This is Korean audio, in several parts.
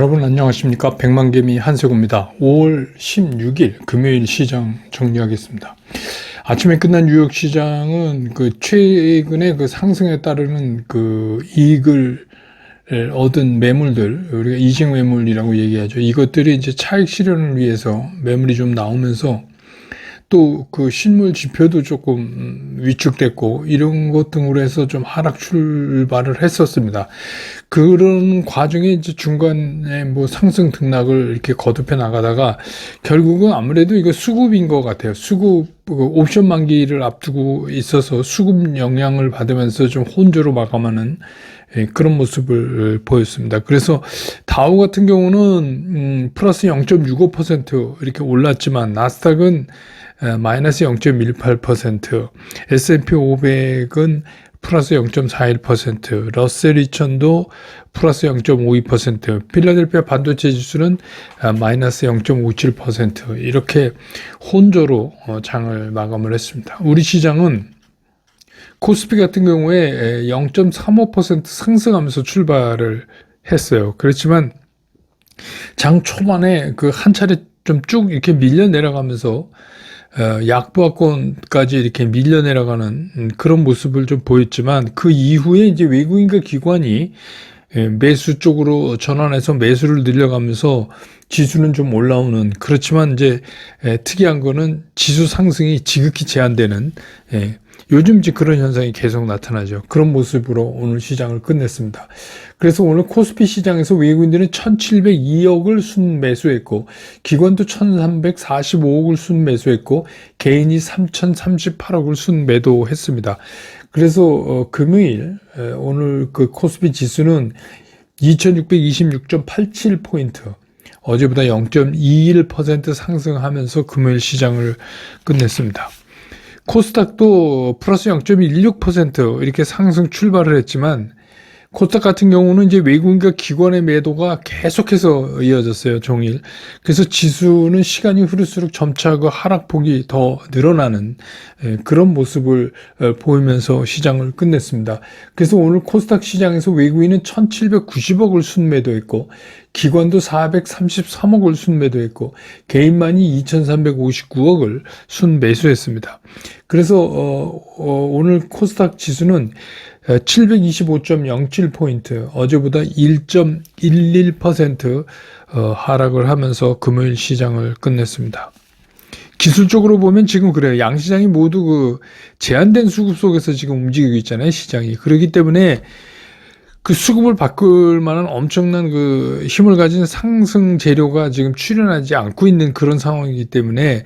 여러분 안녕하십니까. 백만개미 한세구입니다. 5월 16일 금요일 시장 정리하겠습니다. 아침에 끝난 뉴욕 시장은 최근에 상승에 따르는 이익을 얻은 매물들, 우리가 이직 매물이라고 얘기하죠. 이것들이 이제 차익 실현을 위해서 매물이 좀 나오면서 또 실물 지표도 조금 위축됐고 이런 것 등으로 해서 좀 하락 출발을 했었습니다. 그런 과정에 이제 중간에 상승 등락을 이렇게 거듭해 나가다가 결국은 아무래도 이거 수급인 것 같아요. 수급, 옵션 만기를 앞두고 있어서 수급 영향을 받으면서 좀 혼조로 마감하는 그런 모습을 보였습니다. 그래서 다우 같은 경우는 플러스 0.65% 이렇게 올랐지만 나스닥은 마이너스 0.18%, S&P 500은 플러스 0.41%, 러셀 2000도 플러스 0.52%, 필라델피아 반도체 지수는 마이너스 0.57% 이렇게 혼조로 장을 마감을 했습니다. 우리 시장은 코스피 같은 경우에 0.35% 상승하면서 출발을 했어요. 그렇지만 장 초반에 한 차례 좀 쭉 이렇게 밀려 내려가면서 약보합권까지 이렇게 밀려 내려가는 그런 모습을 좀 보였지만 그 이후에 이제 외국인과 기관이 매수 쪽으로 전환해서 매수를 늘려가면서 지수는 좀 올라오는, 그렇지만 이제 특이한 거는 지수 상승이 지극히 제한되는, 요즘 이제 그런 현상이 계속 나타나죠. 그런 모습으로 오늘 시장을 끝냈습니다. 그래서 오늘 코스피 시장에서 외국인들은 1702억을 순매수했고 기관도 1345억을 순매수했고 개인이 3038억을 순매도했습니다. 그래서 금요일 오늘 코스피 지수는 2626.87포인트, 어제보다 0.21% 상승하면서 금요일 시장을 끝냈습니다. 코스닥도 플러스 0.16% 이렇게 상승 출발을 했지만 코스닥 같은 경우는 이제 외국인과 기관의 매도가 계속해서 이어졌어요, 종일. 그래서 지수는 시간이 흐를수록 점차 하락폭이 더 늘어나는 그런 모습을 보이면서 시장을 끝냈습니다. 그래서 오늘 코스닥 시장에서 외국인은 1790억을 순매도했고 기관도 433억을 순매도했고 개인만이 2359억을 순매수했습니다. 그래서 오늘 코스닥 지수는 725.07포인트, 어제보다 1.11% 하락을 하면서 금요일 시장을 끝냈습니다. 기술적으로 보면 지금 그래요. 양시장이 모두 제한된 수급 속에서 지금 움직이고 있잖아요, 시장이. 그렇기 때문에 수급을 바꿀 만한 엄청난 힘을 가진 상승 재료가 지금 출현하지 않고 있는 그런 상황이기 때문에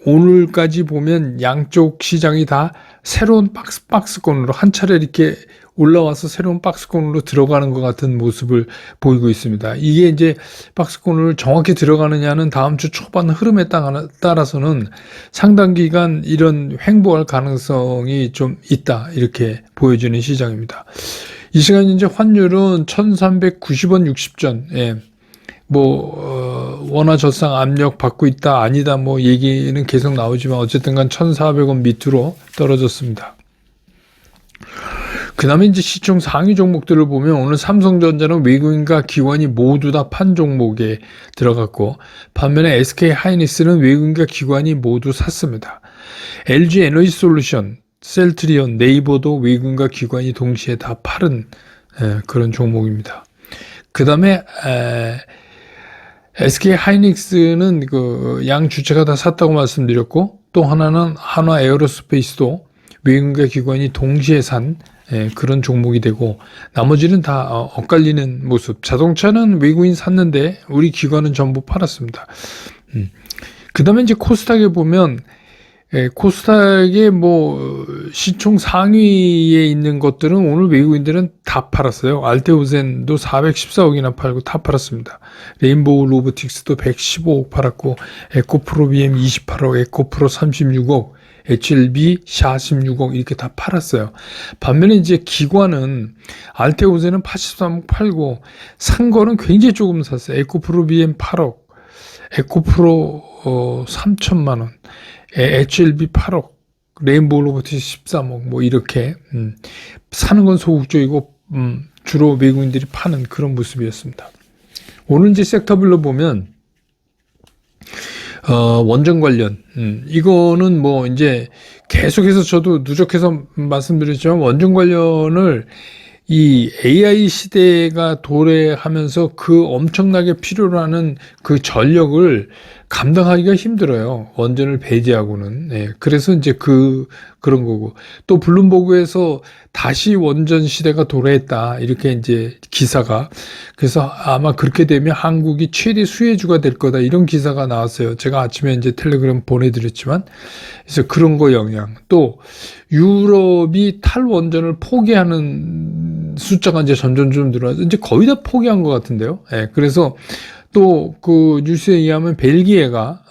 오늘까지 보면 양쪽 시장이 다 새로운 박스권으로 한 차례 이렇게 올라와서 새로운 박스권으로 들어가는 것 같은 모습을 보이고 있습니다. 이게 이제 박스권을 정확히 들어가느냐는 다음 주 초반 흐름에 따라서는 상당 기간 이런 횡보할 가능성이 좀 있다, 이렇게 보여지는 시장입니다. 이 시간 이제 환율은 1390원 60전, 원화 저상 압력 받고 있다, 아니다, 얘기는 계속 나오지만 어쨌든 간 1400원 밑으로 떨어졌습니다. 그 다음에 이제 시총 상위 종목들을 보면 오늘 삼성전자는 외국인과 기관이 모두 다 판 종목에 들어갔고 반면에 SK 하이닉스는 외국인과 기관이 모두 샀습니다. LG 에너지 솔루션, 셀트리온, 네이버도 외국인과 기관이 동시에 다 팔은 그런 종목입니다. 그 다음에 SK 하이닉스는 양 주체가 다 샀다고 말씀드렸고 또 하나는 한화 에어로스페이스도 외국인과 기관이 동시에 산 그런 종목이 되고 나머지는 다 엇갈리는 모습. 자동차는 외국인 샀는데 우리 기관은 전부 팔았습니다. 그 다음에 이제 코스닥에 보면 코스닥의 시총 상위에 있는 것들은 오늘 외국인들은 다 팔았어요. 알테오젠도 414억이나 팔고 다 팔았습니다. 레인보우 로보틱스도 115억 팔았고 에코프로 BM 28억, 에코프로 36억, HLB 46억 이렇게 다 팔았어요. 반면에 이제 기관은 알테오젠은 83억 팔고 산 거는 굉장히 조금 샀어요. 에코프로 BM 8억, 에코프로 3천만 원, HLB 8억, 레인보우 로보틱스 13억 이렇게 사는 건 소극적이고 주로 외국인들이 파는 그런 모습이었습니다. 오늘 이제 섹터별로 보면 원전 관련, 이거는 뭐 이제 계속해서 저도 누적해서 말씀드렸지만 원전 관련을 이 AI 시대가 도래하면서 그 엄청나게 필요로 하는 그 전력을 감당하기가 힘들어요. 원전을 배제하고는. 네, 그래서 이제 그런 거고. 또 블룸버그에서 다시 원전 시대가 도래했다. 이렇게 이제 기사가. 그래서 아마 그렇게 되면 한국이 최대 수혜주가 될 거다. 이런 기사가 나왔어요. 제가 아침에 이제 텔레그램 보내드렸지만. 그래서 그런 거 영향. 또 유럽이 탈원전을 포기하는 숫자가 이제 점점 좀 늘어나서 이제 거의 다 포기한 것 같은데요. 예, 그래서 또 그 뉴스에 의하면 벨기에가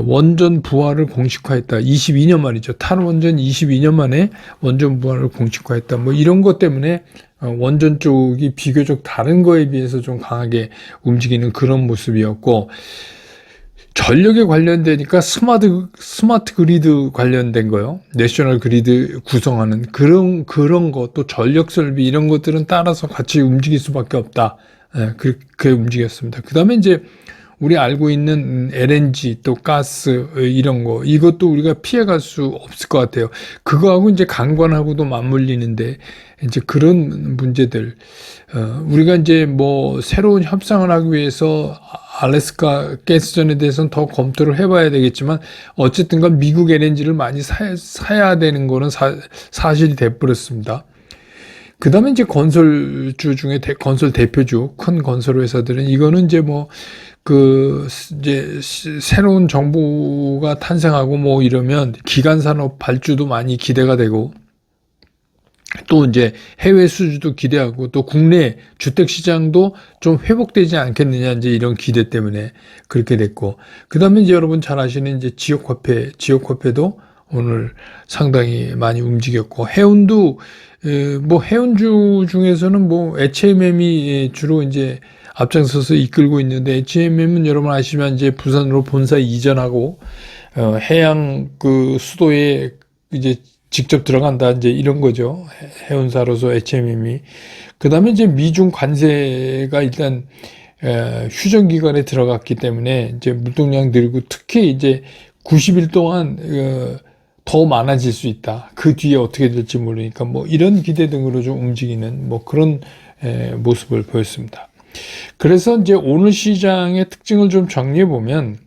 원전 부활을 공식화했다. 22년 만이죠. 탈원전 22년 만에 원전 부활을 공식화했다. 뭐 이런 것 때문에 원전 쪽이 비교적 다른 거에 비해서 좀 강하게 움직이는 그런 모습이었고, 전력에 관련되니까 스마트 그리드 관련된 거요. 내셔널 그리드 구성하는 그런 것, 또 전력 설비 이런 것들은 따라서 같이 움직일 수밖에 없다. 예, 그렇게 움직였습니다. 그 다음에 이제 우리 알고 있는 LNG 또 가스 이런 거, 이것도 우리가 피해갈 수 없을 것 같아요. 그거하고 이제 강관하고도 맞물리는데 이제 그런 문제들, 우리가 이제 뭐 새로운 협상을 하기 위해서 알래스카 가스전에 대해서는 더 검토를 해봐야 되겠지만, 어쨌든 간 미국 LNG를 많이 사야 되는 거는 사실이 돼버렸습니다. 그 다음에 이제 건설주 중에 건설 대표주, 큰 건설 회사들은 이거는 이제 뭐, 이제 새로운 정부가 탄생하고 뭐 이러면 기간산업 발주도 많이 기대가 되고, 또 이제 해외 수주도 기대하고, 또 국내 주택 시장도 좀 회복되지 않겠느냐, 이제 이런 기대 때문에 그렇게 됐고, 그 다음에 이제 여러분 잘 아시는 이제 지역화폐도 오늘 상당히 많이 움직였고, 해운도, 뭐 해운주 중에서는 뭐 HMM이 주로 이제 앞장서서 이끌고 있는데, HMM은 여러분 아시면 이제 부산으로 본사 이전하고, 해양 그 수도에 이제 직접 들어간다, 이제 이런 거죠. 해운사로서 HMM이. 그 다음에 이제 미중 관세가 일단, 휴전기간에 들어갔기 때문에 이제 물동량 늘고, 특히 이제 90일 동안, 더 많아질 수 있다. 그 뒤에 어떻게 될지 모르니까 뭐 이런 기대 등으로 좀 움직이는 뭐 그런 모습을 보였습니다. 그래서 이제 오늘 시장의 특징을 좀 정리해 보면,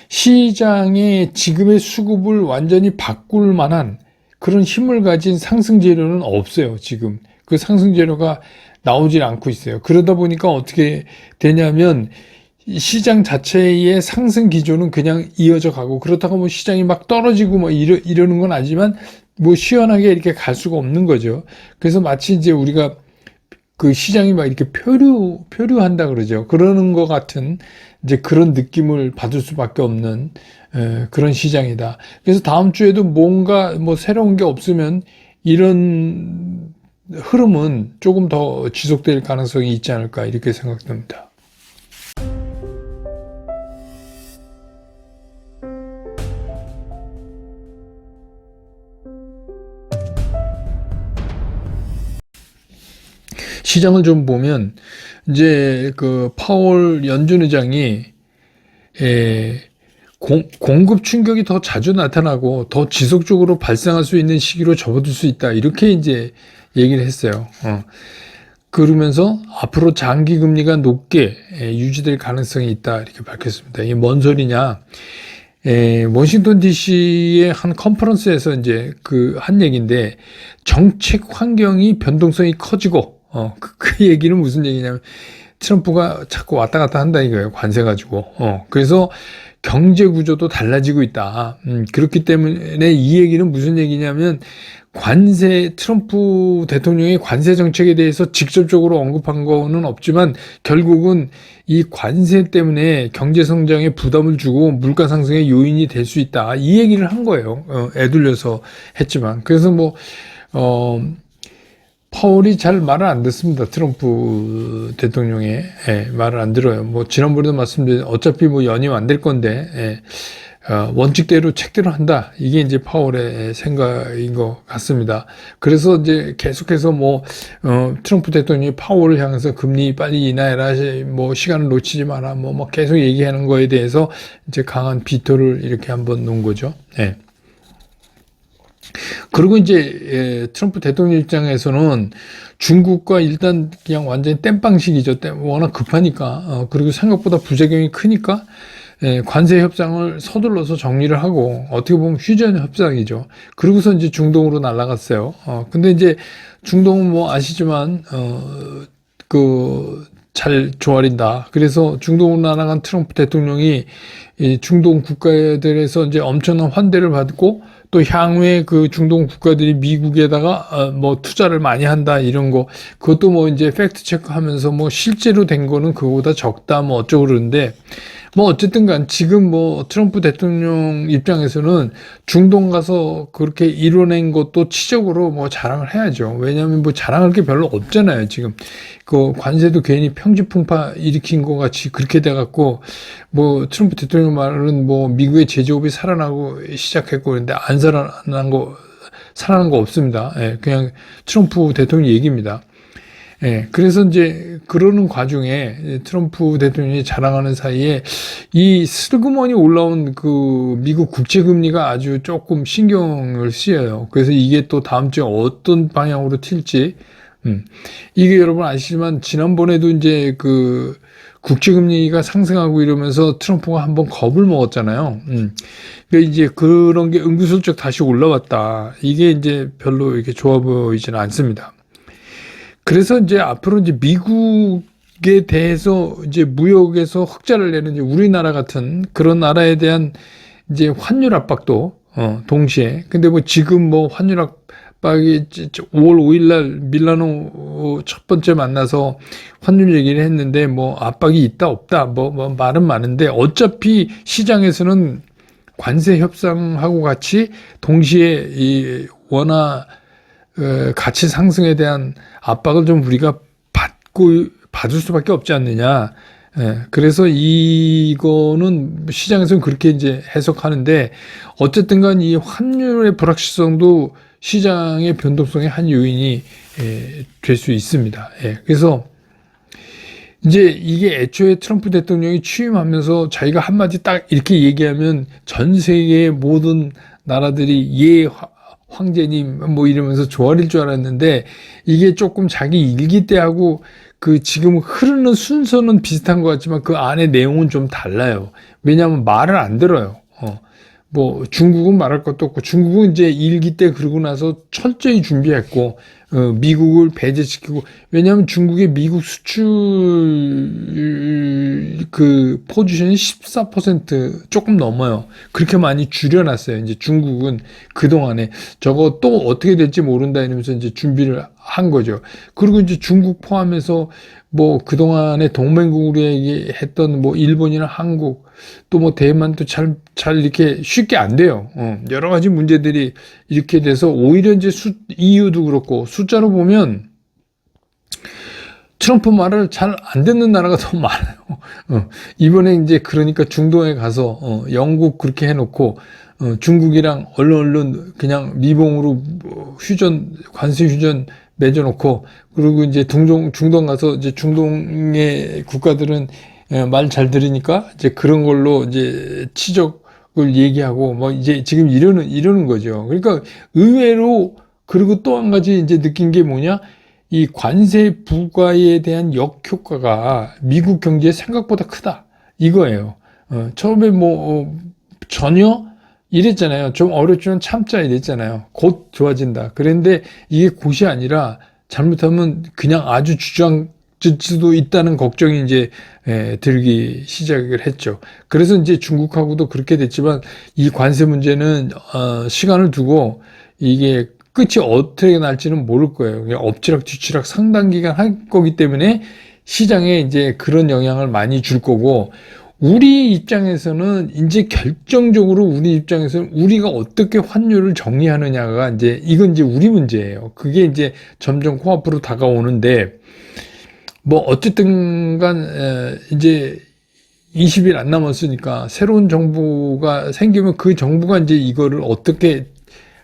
시장의 지금의 수급을 완전히 바꿀 만한 그런 힘을 가진 상승 재료는 없어요. 지금 그 상승 재료가 나오질 않고 있어요. 그러다 보니까 어떻게 되냐면, 시장 자체의 상승 기조는 그냥 이어져 가고, 그렇다고 뭐 시장이 막 떨어지고 뭐 이러는 건 아니지만 뭐 시원하게 이렇게 갈 수가 없는 거죠. 그래서 마치 이제 우리가 그 시장이 막 이렇게 표류한다 그러죠. 그러는 것 같은 이제 그런 느낌을 받을 수밖에 없는 그런 시장이다. 그래서 다음 주에도 뭔가 뭐 새로운 게 없으면 이런 흐름은 조금 더 지속될 가능성이 있지 않을까, 이렇게 생각됩니다. 시장을 좀 보면 이제 그 파월 연준 의장이 공급 충격이 더 자주 나타나고 더 지속적으로 발생할 수 있는 시기로 접어들 수 있다, 이렇게 이제 얘기를 했어요. 그러면서 앞으로 장기 금리가 높게 유지될 가능성이 있다, 이렇게 밝혔습니다. 이게 뭔 소리냐? 워싱턴 DC의 한 컨퍼런스에서 이제 한 얘기인데, 정책 환경이 변동성이 커지고, 그 얘기는 무슨 얘기냐면, 트럼프가 자꾸 왔다 갔다 한다 이거예요. 관세 가지고. 그래서 경제 구조도 달라지고 있다. 그렇기 때문에 이 얘기는 무슨 얘기냐면, 트럼프 대통령의 관세 정책에 대해서 직접적으로 언급한 거는 없지만, 결국은 이 관세 때문에 경제 성장에 부담을 주고 물가 상승의 요인이 될 수 있다, 이 얘기를 한 거예요. 애둘려서 했지만. 그래서 뭐, 파월이 잘 말을 안 듣습니다. 트럼프 대통령의 말을 안 들어요. 뭐 지난번에도 말씀드린, 어차피 뭐 연임 안 될 건데, 원칙대로 책대로 한다. 이게 이제 파월의 생각인 것 같습니다. 그래서 이제 계속해서 트럼프 대통령이 파월을 향해서 금리 빨리 인하해라, 뭐 시간을 놓치지 마라, 뭐 계속 얘기하는 거에 대해서 이제 강한 비토를 이렇게 한번 놓은 거죠. 예. 그리고 이제 트럼프 대통령 입장에서는 중국과 일단 그냥 완전히 땜빵식이죠. 워낙 급하니까. 그리고 생각보다 부작용이 크니까 관세 협상을 서둘러서 정리를 하고, 어떻게 보면 휴전 협상이죠. 그러고서 이제 중동으로 날아갔어요. 근데 이제 중동은 뭐 아시지만 잘 조아린다. 그래서 중동으로 날아간 트럼프 대통령이 이 중동 국가들에서 이제 엄청난 환대를 받고, 또 향후에 그 중동 국가들이 미국에다가 뭐 투자를 많이 한다, 이런 거, 그것도 뭐 이제 팩트 체크하면서 뭐 실제로 된 거는 그거보다 적다, 뭐 어쩌고 그러는데, 뭐 어쨌든 간 지금 뭐 트럼프 대통령 입장에서는 중동 가서 그렇게 이뤄낸 것도 치적으로 뭐 자랑을 해야죠. 왜냐하면 뭐 자랑할 게 별로 없잖아요. 지금 그 관세도 괜히 평지풍파 일으킨 것 같이 그렇게 돼갖고, 뭐 트럼프 대통령 말은 뭐 미국의 제조업이 살아나고 시작했고, 그런데 안 살아난 거 없습니다. 예, 그냥 트럼프 대통령 얘기입니다. 예, 그래서 이제 그러는 과정에 트럼프 대통령이 자랑하는 사이에 이 슬그머니 올라온 그 미국 국채금리가 아주 조금 신경을 쓰여요. 그래서 이게 또 다음 주에 어떤 방향으로 튈지, 이게 여러분 아시지만 지난번에도 이제 그 국채금리가 상승하고 이러면서 트럼프가 한번 겁을 먹었잖아요. 그러니까 이제 그런 게 은근슬쩍 다시 올라왔다. 이게 이제 별로 이렇게 좋아 보이지는 않습니다. 그래서 이제 앞으로 이제 미국에 대해서 이제 무역에서 흑자를 내는 이제 우리나라 같은 그런 나라에 대한 이제 환율 압박도 동시에. 근데 뭐 지금 뭐 환율 압박이 5월 5일 날 밀라노 첫 번째 만나서 환율 얘기를 했는데, 뭐 압박이 있다 없다 뭐 말은 많은데, 어차피 시장에서는 관세 협상하고 같이 동시에 이 원화 가치 상승에 대한 압박을 좀 우리가 받을 수밖에 없지 않느냐. 그래서 이거는 시장에서는 그렇게 이제 해석하는데, 어쨌든 간 이 환율의 불확실성도 시장의 변동성의 한 요인이 될 수 있습니다. 그래서 이제 이게 애초에 트럼프 대통령이 취임하면서 자기가 한마디 딱 이렇게 얘기하면 전 세계의 모든 나라들이 황제님 뭐 이러면서 조아릴 줄 알았는데, 이게 조금 자기 일기 때하고 그 지금 흐르는 순서는 비슷한 것 같지만 그 안에 내용은 좀 달라요. 왜냐하면 말을 안 들어요. 뭐 중국은 말할 것도 없고, 중국은 이제 일기 때 그러고 나서 철저히 준비했고, 미국을 배제시키고, 왜냐하면 중국의 미국 수출 그 포지션이 14% 조금 넘어요. 그렇게 많이 줄여놨어요. 이제 중국은 그동안에 저거 또 어떻게 될지 모른다 이러면서 이제 준비를 한 거죠. 그리고 이제 중국 포함해서 뭐 그동안에 동맹국으로 얘기했던 뭐 일본이나 한국, 또 뭐 대만도 잘 이렇게 쉽게 안 돼요. 여러 가지 문제들이 이렇게 돼서 오히려 이제 EU도 그렇고, 숫자로 보면 트럼프 말을 잘 안 듣는 나라가 더 많아요. 이번에 이제 그러니까 중동에 가서 영국 그렇게 해놓고, 중국이랑 얼른 그냥 미봉으로 관세 휴전 맺어놓고, 그리고 이제 중동 가서 이제 중동의 국가들은 말 잘 들으니까 이제 그런 걸로 이제 치적을 얘기하고 뭐 이제 지금 이러는 거죠. 그러니까 의외로, 그리고 또 한 가지 이제 느낀 게 뭐냐, 이 관세 부과에 대한 역효과가 미국 경제에 생각보다 크다, 이거예요. 처음에 전혀 이랬잖아요. 좀 어렵지만 참자 이랬잖아요. 곧 좋아진다. 그런데 이게 곧이 아니라 잘못하면 그냥 아주 주저앉을 수도 있다는 걱정이 이제 들기 시작을 했죠. 그래서 이제 중국하고도 그렇게 됐지만, 이 관세 문제는 시간을 두고 이게 끝이 어떻게 날지는 모를 거예요. 그냥 엎치락뒤치락 상당 기간 할 거기 때문에 시장에 이제 그런 영향을 많이 줄 거고, 우리 입장에서는 이제 결정적으로 우리가 어떻게 환율을 정리하느냐가 이건 이제 우리 문제예요. 그게 이제 점점 코앞으로 다가오는데, 뭐 어쨌든 간 이제 20일 안 남았으니까 새로운 정부가 생기면 그 정부가 이제 이거를 어떻게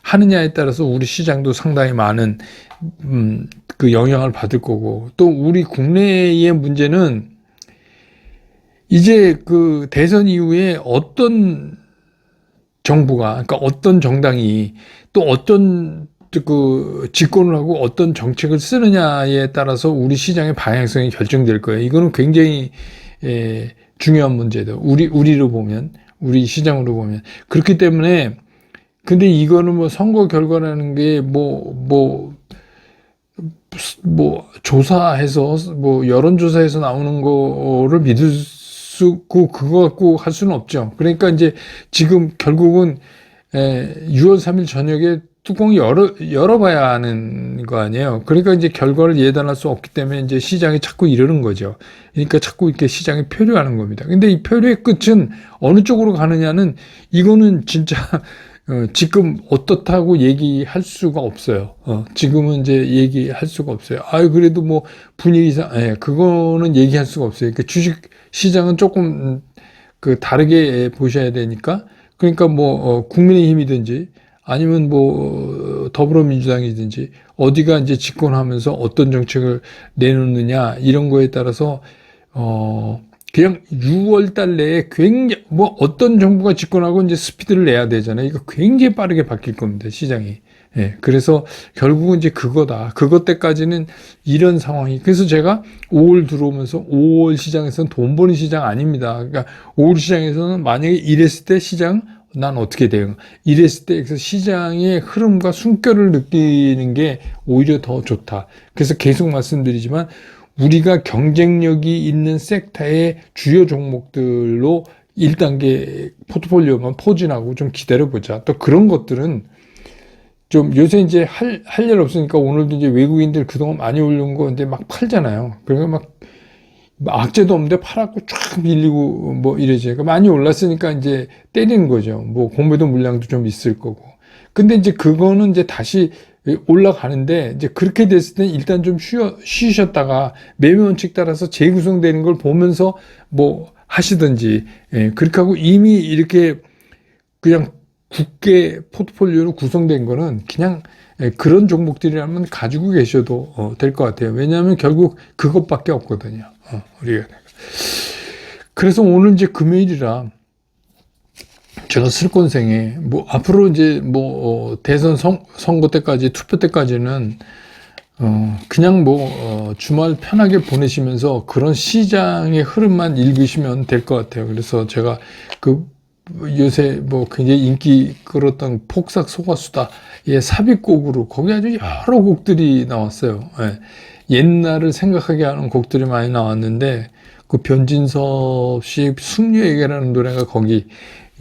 하느냐에 따라서 우리 시장도 상당히 많은 그 영향을 받을 거고, 또 우리 국내의 문제는 이제 그 대선 이후에 어떤 정부가, 그러니까 어떤 정당이 또 어떤 그 집권을 하고 어떤 정책을 쓰느냐에 따라서 우리 시장의 방향성이 결정될 거예요. 이거는 굉장히 중요한 문제다. 우리로 보면, 우리 시장으로 보면. 그렇기 때문에, 근데 이거는 뭐 선거 결과라는 게 조사해서, 뭐 여론조사에서 나오는 거를 믿을 수고 그거 갖고 할 수는 없죠. 그러니까 이제 지금 결국은 6월 3일 저녁에 뚜껑이 열어봐야 하는 거 아니에요. 그러니까 이제 결과를 예단할 수 없기 때문에 이제 시장이 자꾸 이러는 거죠. 그러니까 자꾸 이렇게 시장이 표류하는 겁니다. 근데 이 표류의 끝은 어느 쪽으로 가느냐는 이거는 진짜 지금 어떻다고 얘기할 수가 없어요. 지금은 이제 얘기할 수가 없어요. 그래도 뭐 분위기상, 그거는 얘기할 수가 없어요. 그러니까 주식 시장은 조금 그 다르게 보셔야 되니까, 그러니까 뭐 국민의힘이든지 아니면 뭐 더불어민주당이든지 어디가 이제 집권하면서 어떤 정책을 내놓느냐 이런 거에 따라서 그냥 6월 달 내에 굉장히 뭐 어떤 정부가 집권하고 이제 스피드를 내야 되잖아요. 이거 굉장히 빠르게 바뀔 겁니다, 시장이. 그래서 결국은 이제 그거다. 그것 때까지는 이런 상황이. 그래서 제가 5월 들어오면서 5월 시장에서는 돈 버는 시장 아닙니다. 그러니까 5월 시장에서는 만약에 이랬을 때 시장 난 어떻게 대응? 이랬을 때 시장의 흐름과 숨결을 느끼는 게 오히려 더 좋다. 그래서 계속 말씀드리지만 우리가 경쟁력이 있는 섹터의 주요 종목들로 1단계 포트폴리오만 포진하고 좀 기다려보자. 또 그런 것들은 좀 요새 이제 할 일 없으니까 오늘도 이제 외국인들 그동안 많이 올린 거 이제 막 팔잖아요. 그러니까 막 악재도 없는데 팔았고 쫙 밀리고 뭐 이러지. 그러니까 많이 올랐으니까 이제 때리는 거죠. 뭐 공매도 물량도 좀 있을 거고. 근데 이제 그거는 이제 다시 올라가는데 이제 그렇게 됐을 때 일단 좀 쉬셨다가 매매 원칙 따라서 재구성되는 걸 보면서 뭐 하시든지, 그렇게 하고 이미 이렇게 그냥 굳게 포트폴리오로 구성된 거는 그냥 그런 종목들이라면 가지고 계셔도 될 것 같아요. 왜냐하면 결국 그것밖에 없거든요. 우리가. 그래서 오늘 이제 금요일이라 제가 슬건생에 뭐 앞으로 이제 뭐 대선 선거 때까지 투표 때까지는 그냥 뭐 주말 편하게 보내시면서 그런 시장의 흐름만 읽으시면 될 것 같아요. 그래서 제가 그 요새 뭐 굉장히 인기 끌었던 폭삭 소가수다 예, 삽입곡으로 거기 아주 여러 곡들이 나왔어요. 옛날을 생각하게 하는 곡들이 많이 나왔는데 그 변진섭 씨 숙녀에게라는 노래가 거기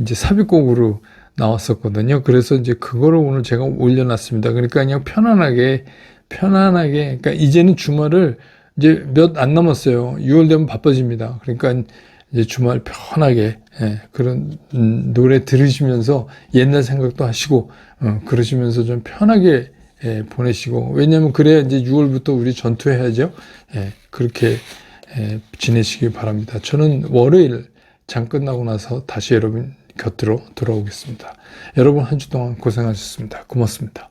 이제 삽입곡으로 나왔었거든요. 그래서 이제 그거를 오늘 제가 올려놨습니다. 그러니까 그냥 편안하게, 그러니까 이제는 주말을 이제 몇 안 남았어요. 6월 되면 바빠집니다. 그러니까 이제 주말 편하게, 그런 노래 들으시면서 옛날 생각도 하시고, 그러시면서 좀 편하게, 보내시고, 왜냐면 그래야 이제 6월부터 우리 전투해야죠. 그렇게, 지내시기 바랍니다. 저는 월요일 장 끝나고 나서 다시 여러분 곁으로 돌아오겠습니다. 여러분 한 주 동안 고생하셨습니다. 고맙습니다.